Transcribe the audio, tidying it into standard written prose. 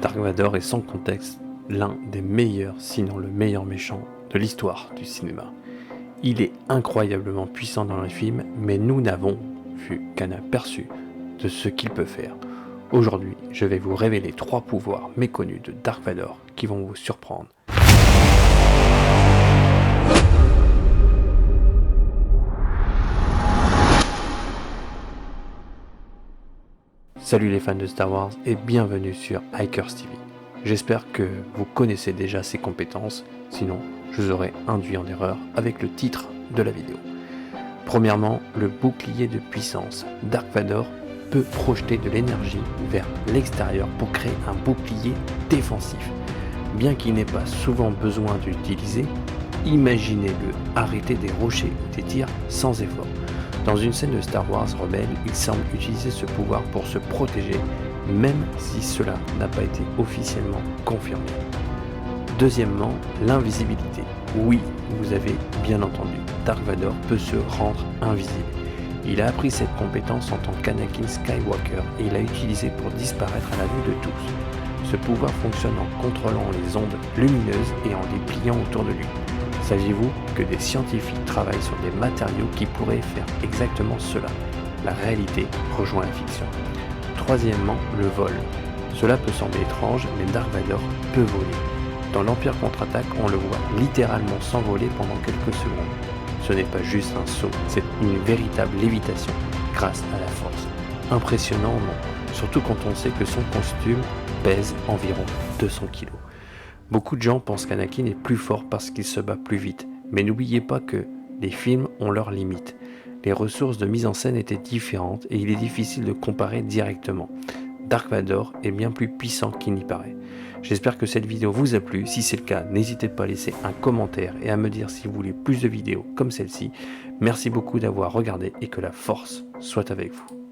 Dark Vador est sans contexte l'un des meilleurs, sinon le meilleur méchant de l'histoire du cinéma. Il est incroyablement puissant dans les films, mais nous n'avons vu qu'un aperçu de ce qu'il peut faire. Aujourd'hui, je vais vous révéler 3 pouvoirs méconnus de Dark Vador qui vont vous surprendre. Salut les fans de Star Wars et bienvenue sur Hikers TV. J'espère que vous connaissez déjà ses compétences, sinon je vous aurais induit en erreur avec le titre de la vidéo. Premièrement, le bouclier de puissance. Dark Vador peut projeter de l'énergie vers l'extérieur pour créer un bouclier défensif. Bien qu'il n'ait pas souvent besoin de l'utiliser, imaginez-le arrêter des rochers ou des tirs sans effort. Dans une scène de Star Wars Rebelle, il semble utiliser ce pouvoir pour se protéger, même si cela n'a pas été officiellement confirmé. Deuxièmement, l'invisibilité. Oui, vous avez bien entendu, Dark Vador peut se rendre invisible. Il a appris cette compétence en tant qu'Anakin Skywalker et il l'a utilisé pour disparaître à la vue de tous. Ce pouvoir fonctionne en contrôlant les ondes lumineuses et en les pliant autour de lui. Saviez-vous que des scientifiques travaillent sur des matériaux qui pourraient faire exactement cela? La réalité rejoint la fiction. Troisièmement, le vol. Cela peut sembler étrange, mais Dark Vador peut voler. Dans l'Empire contre-attaque, on le voit littéralement s'envoler pendant quelques secondes. Ce n'est pas juste un saut, c'est une véritable lévitation grâce à la force. Impressionnant, non? Surtout quand on sait que son costume pèse environ 200 kg. Beaucoup de gens pensent qu'Anakin est plus fort parce qu'il se bat plus vite, mais n'oubliez pas que les films ont leurs limites. Les ressources de mise en scène étaient différentes et il est difficile de comparer directement. Dark Vador est bien plus puissant qu'il n'y paraît. J'espère que cette vidéo vous a plu. Si c'est le cas, n'hésitez pas à laisser un commentaire et à me dire si vous voulez plus de vidéos comme celle-ci. Merci beaucoup d'avoir regardé et que la force soit avec vous.